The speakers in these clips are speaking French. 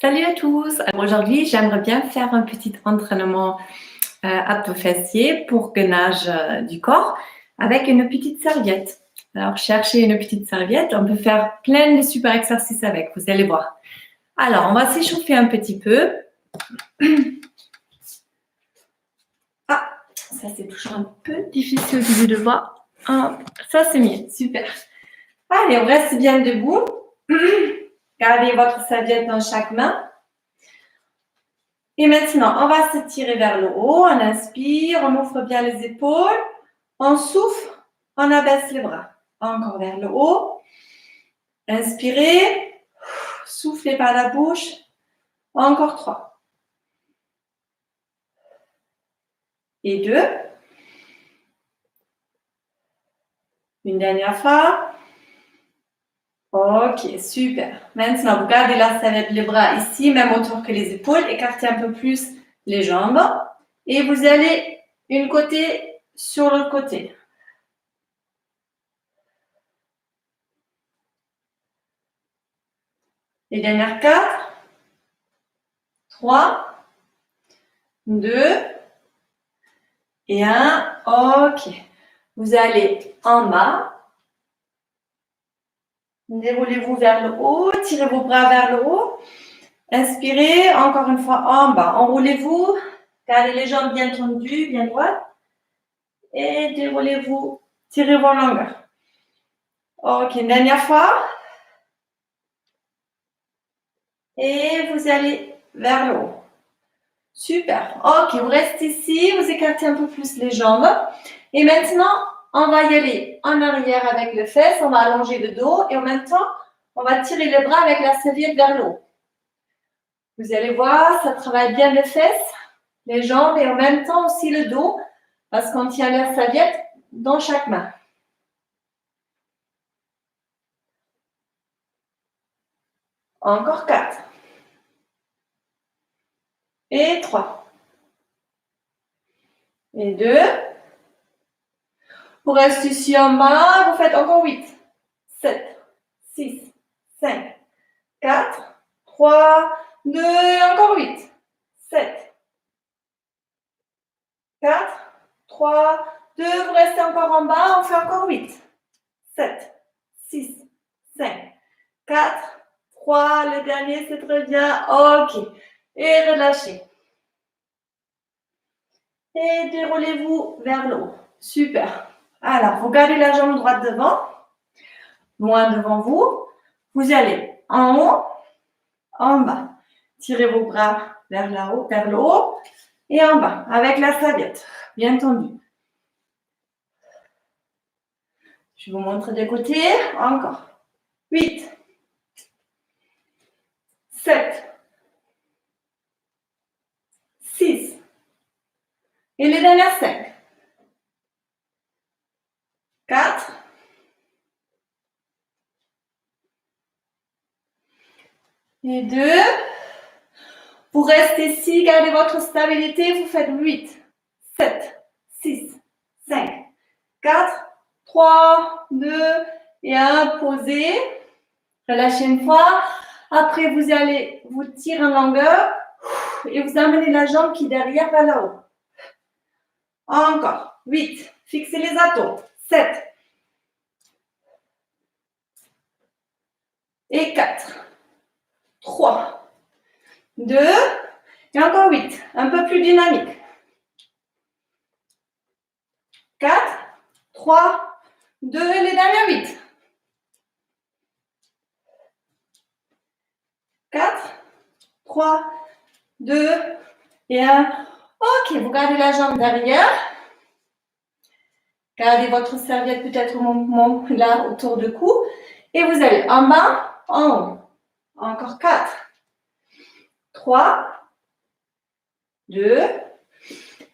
Salut à tous! Alors aujourd'hui, j'aimerais bien faire un petit entraînement abdos fessiers pour gainage du corps avec une petite serviette. Alors, cherchez une petite serviette, on peut faire plein de super exercices avec, vous allez voir. Alors, on va s'échauffer un petit peu. Ah, ça c'est toujours un peu difficile au début de voir. Ah, ça c'est mieux, super. Allez, on reste bien debout. Gardez votre serviette dans chaque main. Et maintenant, on va se tirer vers le haut. On inspire, on ouvre bien les épaules. On souffle, on abaisse les bras. Encore vers le haut. Inspirez. Soufflez par la bouche. Encore 3. Et 2. Une dernière fois. Ok, super. Maintenant, vous gardez la serviette, les bras ici, même hauteur que les épaules. Écartez un peu plus les jambes. Et vous allez une côté sur l'autre côté. Les dernières 4, 3, 2 et 1. Ok. Vous allez en bas. Déroulez-vous vers le haut. Tirez vos bras vers le haut. Inspirez. Encore une fois en bas. Enroulez-vous. Gardez les jambes bien tendues, bien droites. Et déroulez-vous. Tirez vos longueurs. Ok. Une dernière fois. Et vous allez vers le haut. Super. Ok. Vous restez ici. Vous écartez un peu plus les jambes. Et maintenant, on va y aller en arrière avec les fesses. On va allonger le dos. Et en même temps, on va tirer les bras avec la serviette vers le haut. Vous allez voir, ça travaille bien les fesses, les jambes et en même temps aussi le dos. Parce qu'on tient la serviette dans chaque main. Encore 4. Et 3. Et 2. Vous restez ici en bas, vous faites encore 8, 7, 6, 5, 4, 3, 2, et encore 8, 7, 4, 3, 2, vous restez encore en bas, on fait encore 8, 7, 6, 5, 4, 3, le dernier c'est très bien, ok, et relâchez. Et déroulez-vous vers le haut, super. Alors, vous gardez la jambe droite devant, loin devant vous. Vous allez en haut, en bas. Tirez vos bras vers le haut et en bas, avec la serviette, bien tendue. Je vous montre des côtés, encore. 8, 7, 6, et les dernières 5, 4, et 2. Vous restez ici, gardez votre stabilité, vous faites 8, 7, 6, 5, 4, 3, 2 et 1, posez. Relâchez une fois. Après, vous allez vous tirer en longueur et vous amenez la jambe qui est derrière vers là-haut. Encore. 8. Fixez les atouts. 7. Et 4. 3. 2. Et encore 8. Un peu plus dynamique. 4. 3. 2. Et les dernières 8. 4. 3. 2. Et 1. Ok, vous gardez la jambe derrière. Gardez votre serviette peut-être là autour du cou. Et vous allez en bas, en haut. Encore 4, 3, 2.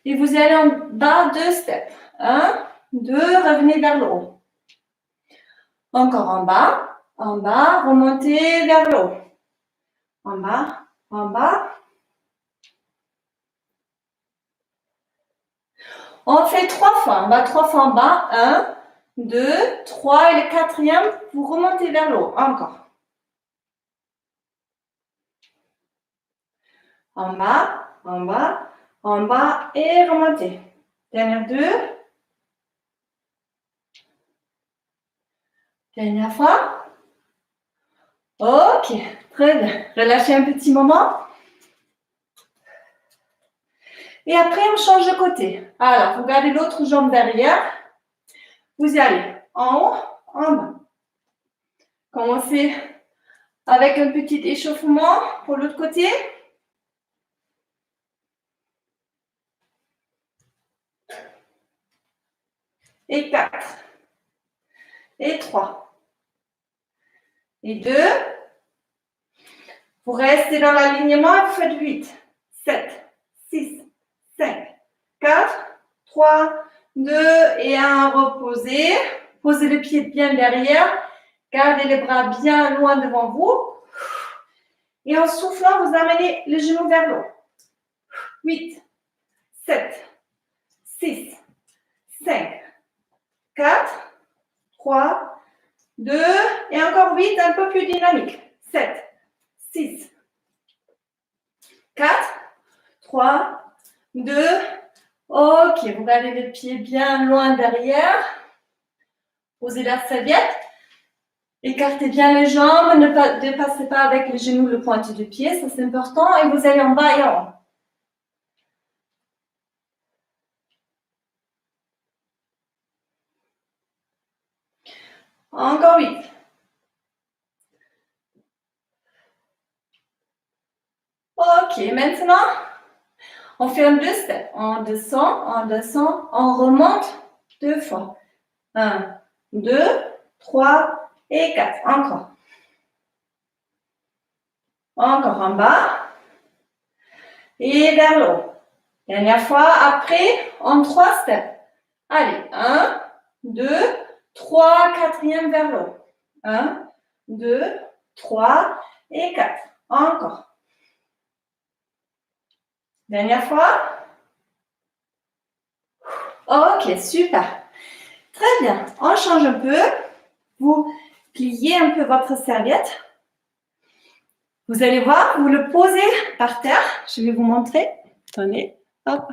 Et vous allez en bas 2 steps. 1, 2, revenez vers le haut. Encore en bas, remontez vers le haut. En bas, en bas. On fait 3 fois. On va 3 fois en bas. 1, 2, 3. Et le quatrième, vous remontez vers le haut. Encore. En bas, en bas, en bas et remontez. Dernière 2. Dernière fois. Ok, très bien. Relâchez un petit moment. Et après, on change de côté. Alors, vous gardez l'autre jambe derrière. Vous y allez en haut, en bas. Commencez avec un petit échauffement pour l'autre côté. Et 4. Et 3. Et 2. Vous restez dans l'alignement et vous faites 8, 7, 6, 5, 4, 3, 2 et 1. Reposez. Posez les pieds bien derrière. Gardez les bras bien loin devant vous. Et en soufflant, vous amenez les genoux vers le haut. 8, 7, 6, 5, 4, 3, 2 et encore 8, un peu plus dynamique. 7, 6, 4, 3, 2. Ok, vous gardez les pieds bien loin derrière. Posez la serviette. Écartez bien les jambes. Ne dépassez pas avec les genoux le pointe du pied. Ça, c'est important. Et vous allez en bas et en haut. Encore 8. Ok, maintenant, on fait un 2 steps. On descend, on remonte 2 fois. 1, 2, 3 et 4. Encore. Encore en bas. Et vers le haut. Dernière fois. Après, en 3 steps. Allez, 1, 2, 3, quatrième vers le haut. 1, 2, 3 et 4. Encore. Dernière fois. Ok, super. Très bien. On change un peu. Vous pliez un peu votre serviette. Vous allez voir, vous le posez par terre. Je vais vous montrer. Attendez. Hop.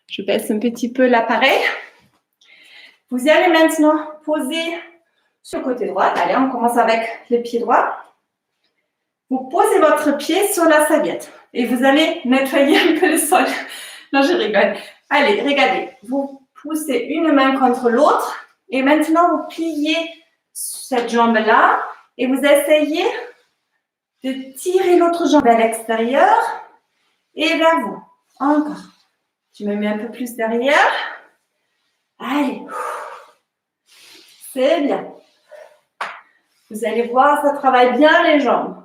Je baisse un petit peu l'appareil. Vous allez maintenant poser sur le côté droit. Allez, on commence avec le pied droit. Vous posez votre pied sur la serviette et vous allez nettoyer un peu le sol. Non, je rigole. Allez, regardez. Vous poussez une main contre l'autre et maintenant vous pliez cette jambe-là et vous essayez de tirer l'autre jambe à l'extérieur et vers vous. Encore. Je me mets un peu plus derrière. Allez. C'est bien. Vous allez voir, ça travaille bien les jambes.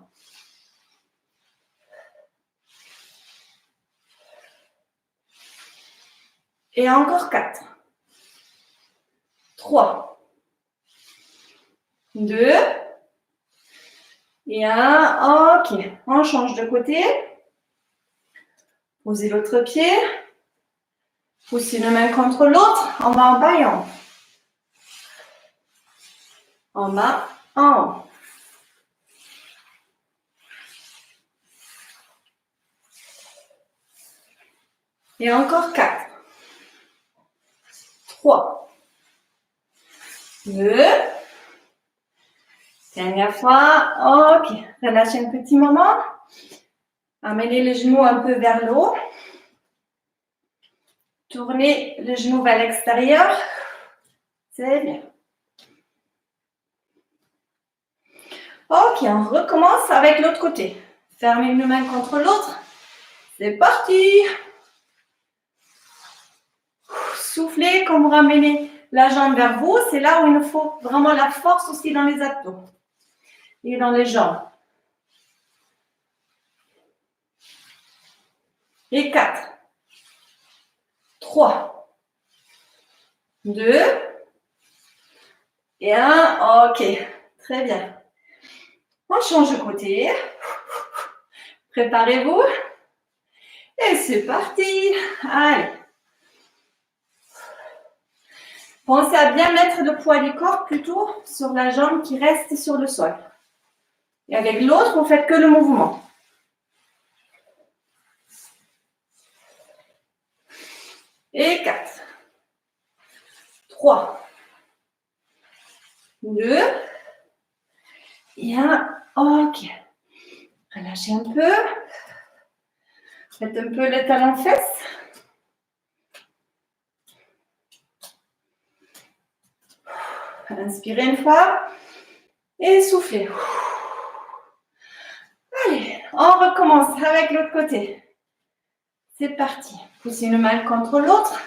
Et encore 4. 3. 2. Et 1. Ok. On change de côté. Posez l'autre pied. Poussez une main contre l'autre. On va en bas et en haut. En bas, en haut. Et encore 4. 3. 2. Dernière fois. Ok. Relâchez un petit moment. Amenez les genoux un peu vers le haut. Tournez les genoux vers l'extérieur. C'est bien. Ok, on recommence avec l'autre côté. Fermez une main contre l'autre. C'est parti. Soufflez quand vous ramenez la jambe vers vous. C'est là où il nous faut vraiment la force aussi dans les abdos et dans les jambes. Et 4. 3. 2. Et 1. Ok, très bien. On change de côté. Préparez-vous. Et c'est parti. Allez. Pensez à bien mettre le poids du corps plutôt sur la jambe qui reste sur le sol. Et avec l'autre, vous ne faites que le mouvement. Et 4. 3. 2. Et 1. Ok. Relâchez un peu. Faites un peu le talon fesse. Inspirez une fois. Et soufflez. Allez, on recommence avec l'autre côté. C'est parti. Poussez une main contre l'autre.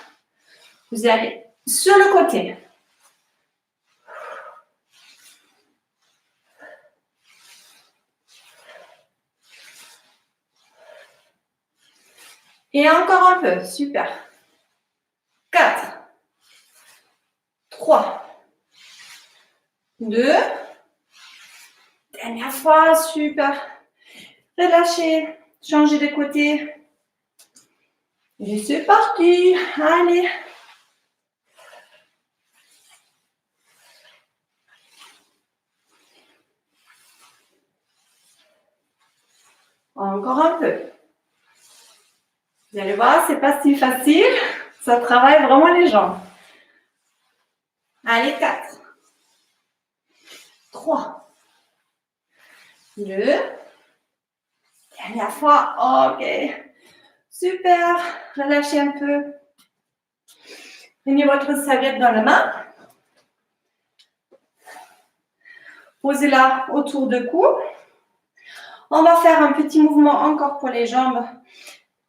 Vous allez sur le côté. Et encore un peu. Super. 4. 3. 2. Dernière fois. Super. Relâchez. Changez de côté. Et c'est parti. Allez. Encore un peu. Vous allez voir, c'est pas si facile. Ça travaille vraiment les jambes. Allez, 4. 3. 2. Dernière fois. Ok. Super. Relâchez un peu. Prenez votre serviette dans la main. Posez-la autour du cou. On va faire un petit mouvement encore pour les jambes.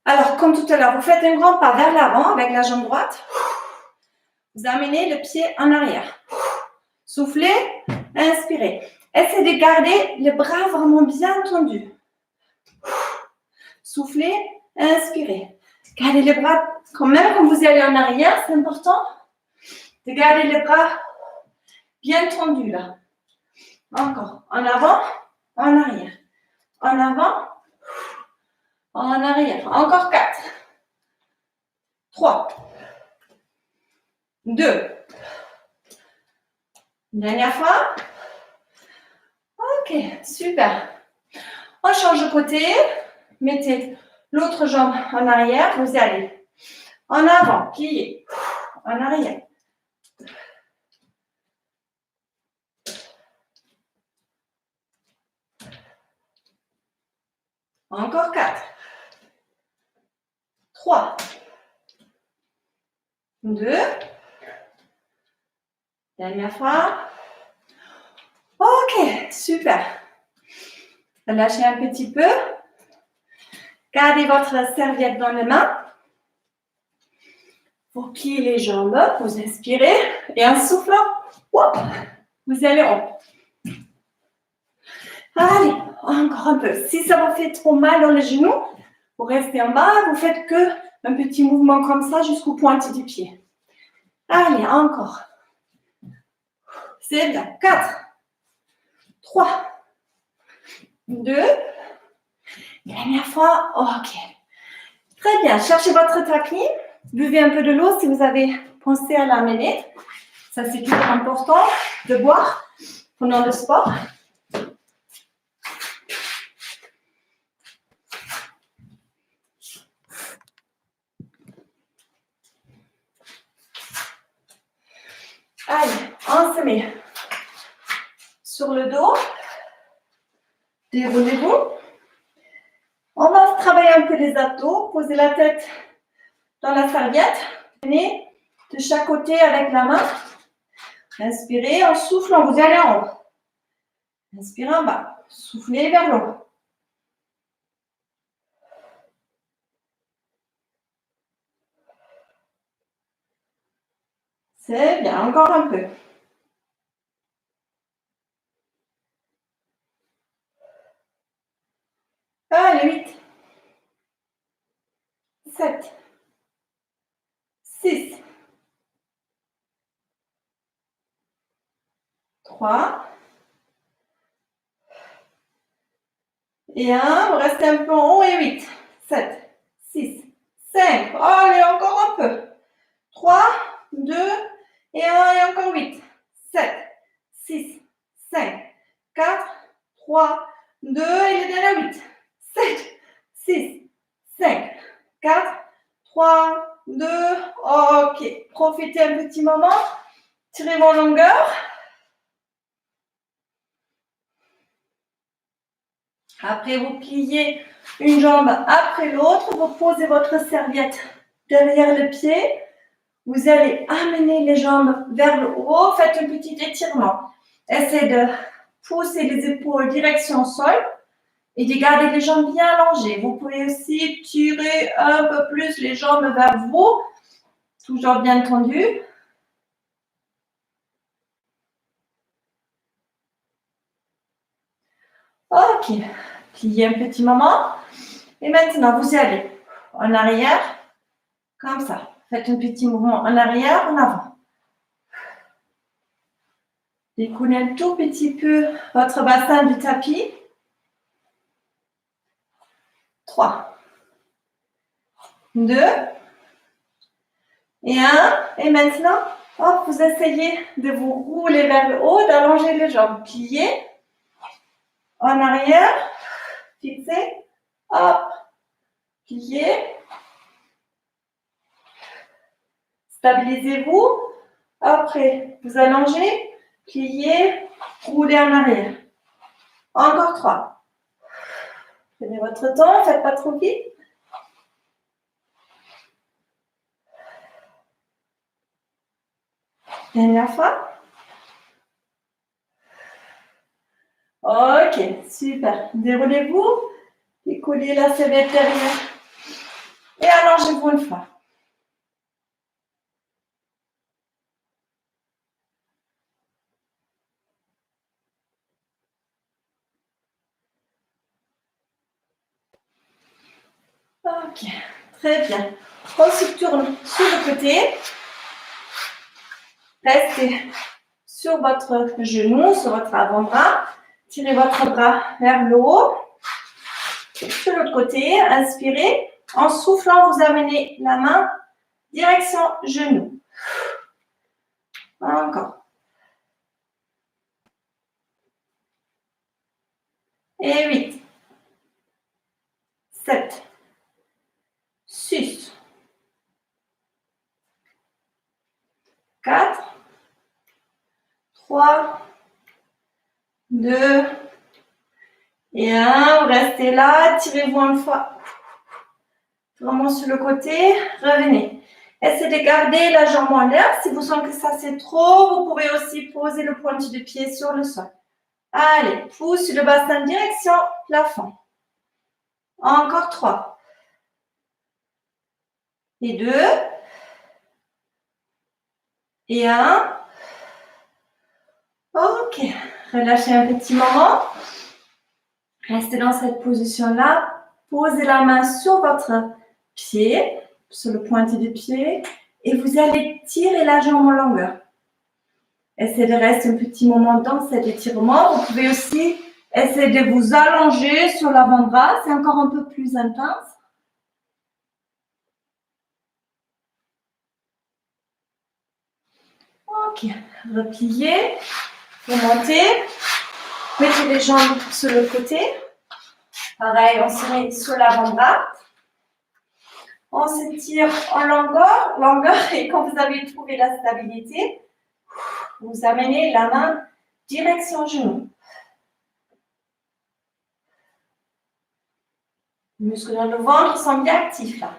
Alors, comme tout à l'heure, vous faites un grand pas vers l'avant avec la jambe droite. Vous amenez le pied en arrière. Soufflez, inspirez. Essayez de garder les bras vraiment bien tendus. Soufflez, inspirez. Gardez les bras, quand même quand vous allez en arrière, c'est important de garder les bras bien tendus là. Encore. En avant, en arrière. En avant, en arrière. Encore 4. 3. 2. Dernière fois. Ok, super. On change de côté. Mettez l'autre jambe en arrière. Vous allez en avant, pliez. En arrière. Encore 4. 3. 2. Dernière fois. Ok, super. Lâchez un petit peu. Gardez votre serviette dans les mains. Vous pliez les jambes, vous inspirez et en soufflant, hop, vous allez en haut. Allez, encore un peu. Si ça vous fait trop mal dans les genoux, vous restez en bas, vous faites que un petit mouvement comme ça jusqu'aux pointes du pied. Allez, encore. C'est bien. 4, 3, 2. Dernière fois. Ok. Très bien. Cherchez votre tapis. Buvez un peu de l'eau si vous avez pensé à l'amener. Ça, c'est toujours important de boire pendant le sport. Allez, on se met sur le dos. Déroulez-vous. On va travailler un peu les abdos. Posez la tête dans la serviette. Venez de chaque côté avec la main. Inspirez en soufflant. Vous allez en haut. Inspirez en bas. Soufflez vers le haut. C'est bien. Encore un peu. Allez, 8. 7. 6. 3. Et 1. Vous restez un peu en haut et 8. 7. 6. 5. Allez, encore un peu. 3, 2, et 1, et encore 8. 7, 6, 5, 4, 3, 2, et le dernier 8. 7, 6, 5, 4, 3, 2. Ok. Profitez un petit moment. Tirez vos longueurs. Après, vous pliez une jambe après l'autre. Vous posez votre serviette derrière le pied. Vous allez amener les jambes vers le haut. Faites un petit étirement. Essayez de pousser les épaules direction sol et de garder les jambes bien allongées. Vous pouvez aussi tirer un peu plus les jambes vers vous. Toujours bien tendu. Ok. Pliez un petit moment. Et maintenant, vous allez en arrière, comme ça. Faites un petit mouvement en arrière, en avant. Découlez un tout petit peu votre bassin du tapis. 3, 2 et 1. Et maintenant, hop, vous essayez de vous rouler vers le haut, d'allonger les jambes. Pliez en arrière, fixez, hop, pliez. Stabilisez-vous. Après, vous allongez, pliez, roulez en arrière. Encore 3. Prenez votre temps, faites pas trop vite. Dernière fois. Ok, super. Déroulez-vous, décollez la serviette derrière et allongez-vous une fois. Ok, très bien. On se tourne sur le côté. Restez sur votre genou, sur votre avant-bras. Tirez votre bras vers le haut. Sur l'autre côté, inspirez. En soufflant, vous amenez la main direction genou. Encore. Et 8, 7, 6, 4, 3, 2 et 1. Vous restez là, tirez-vous une fois. Vraiment sur le côté, revenez. Essayez de garder la jambe en l'air. Si vous sentez que ça c'est trop, vous pouvez aussi poser le pointu de pied sur le sol. Allez, pousse le bassin direction plafond. Encore 3. Et 2. Et 1. Ok, relâchez un petit moment. Restez dans cette position-là. Posez la main sur votre pied, sur le pointu du pied, et vous allez tirer la jambe en longueur. Essayez de rester un petit moment dans cet étirement. Vous pouvez aussi essayer de vous allonger sur l'avant-bras. C'est encore un peu plus intense. Ok, repliez, remontez. Mettez les jambes sur le côté. Pareil, on se met sur l'avant-bras. On s'étire en longueur et quand vous avez trouvé la stabilité, vous amenez la main direction genou. Les muscles dans le ventre sont bien actifs là.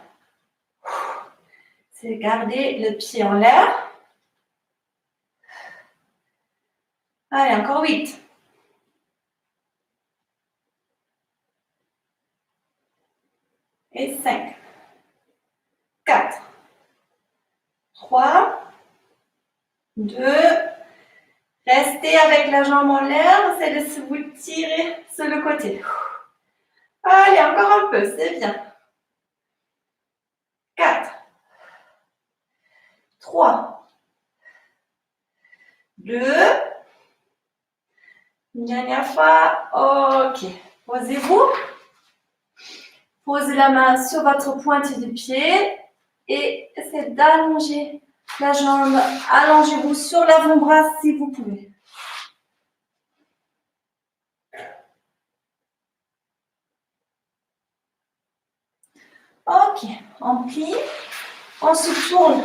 C'est garder le pied en l'air. Allez, encore 8. Et 5. 4. 3. 2. Restez avec la jambe en l'air. Essayez de vous tirer sur le côté. Allez, encore un peu, c'est bien. 4. 3. 2. Une dernière fois. Ok. Posez-vous. Posez la main sur votre pointe du pied et essayez d'allonger la jambe. Allongez-vous sur l'avant-bras si vous pouvez. Ok, on plie. On se tourne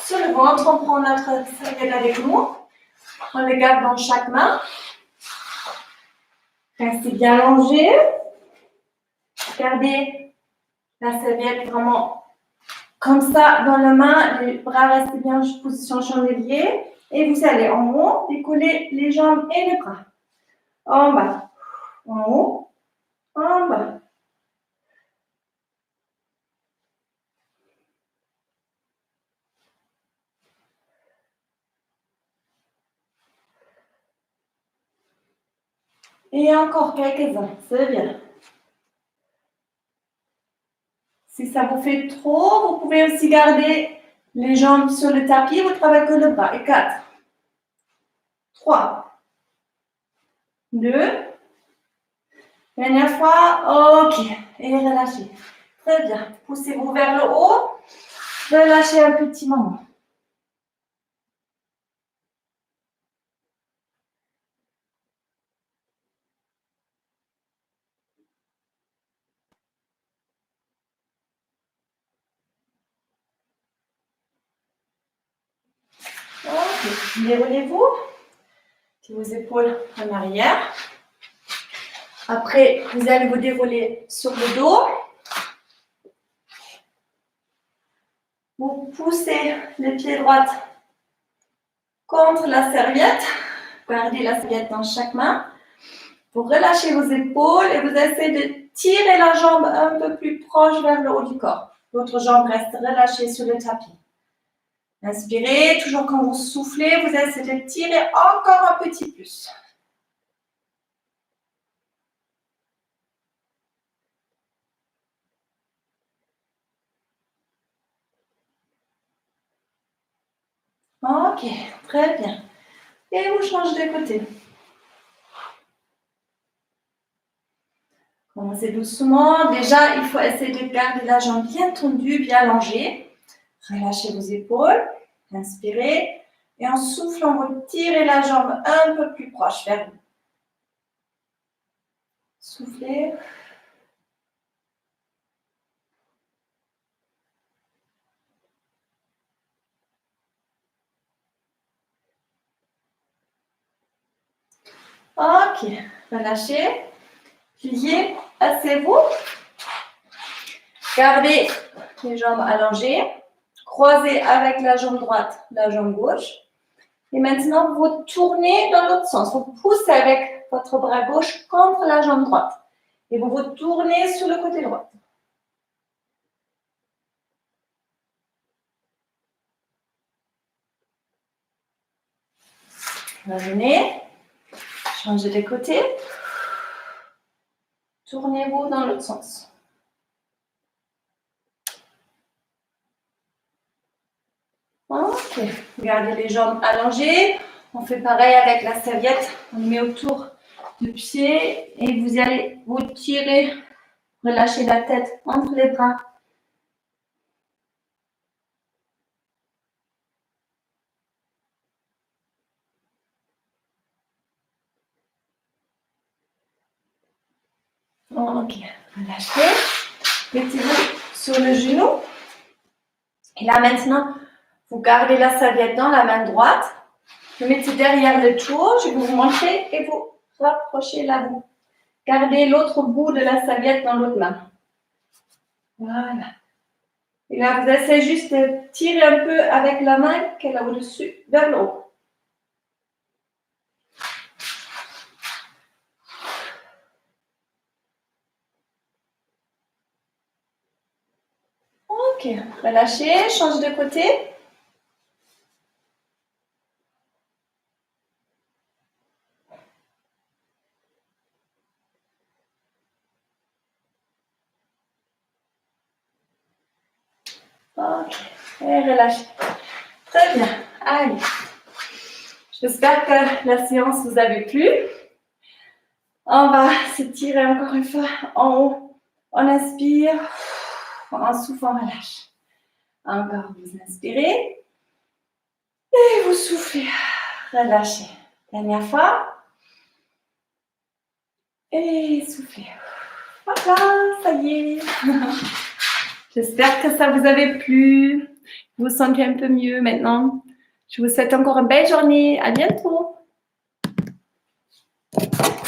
sur le ventre, on prend notre serviette avec nous. On le garde dans chaque main. Restez bien allongé. Gardez la serviette vraiment comme ça dans la main. Les bras restent bien en position chandelier. Et vous allez en haut, décoller les jambes et les bras. En bas, en haut, en bas. Et encore quelques-uns, c'est bien. Si ça vous fait trop, vous pouvez aussi garder les jambes sur le tapis, vous travaillez que le bras. Et 4, 3, 2, dernière fois, ok. Et relâchez. Très bien. Poussez-vous vers le haut. Relâchez un petit moment. Ok. Déroulez-vous. Vos épaules en arrière. Après, vous allez vous dérouler sur le dos. Vous poussez les pieds droits contre la serviette. Gardez la serviette dans chaque main. Vous relâchez vos épaules et vous essayez de tirer la jambe un peu plus proche vers le haut du corps. L'autre jambe reste relâchée sur le tapis. Inspirez, toujours quand vous soufflez, vous essayez de tirer encore un petit plus. Ok, très bien. Et vous changez de côté. Commencez doucement. Déjà, il faut essayer de garder la jambe bien tendue, bien allongée. Relâchez vos épaules. Inspirez. Et en soufflant, vous tirez la jambe un peu plus proche vers vous. Soufflez. Ok, relâchez. Pliez, asseyez-vous. Gardez les jambes allongées. Croisez avec la jambe droite, la jambe gauche. Et maintenant, vous tournez dans l'autre sens. Vous poussez avec votre bras gauche contre la jambe droite. Et vous vous tournez sur le côté droit. Revenez. Changez de côté. Tournez-vous dans l'autre sens. Ok. Gardez les jambes allongées. On fait pareil avec la serviette. On met autour du pied et vous allez vous tirer. Relâchez la tête entre les bras. Ok. Relâchez. Mettez-vous sur le genou. Et là maintenant, vous gardez la serviette dans la main droite. Vous mettez derrière le tour. Je vais vous montrer et vous rapprochez la bout. Gardez l'autre bout de la serviette dans l'autre main. Voilà. Et là, vous essayez juste de tirer un peu avec la main qu'elle a au-dessus, vers le haut. Ok, relâchez, change de côté. Ok, et relâchez. Très bien, allez. J'espère que la séance vous a plu. On va s'étirer encore une fois en haut. On inspire, en soufflant, on relâche. Encore, vous inspirez et vous soufflez. Relâchez. Dernière fois. Et soufflez. Voilà, ça y est. J'espère que ça vous avait plu. Vous vous sentez un peu mieux maintenant. Je vous souhaite encore une belle journée. À bientôt.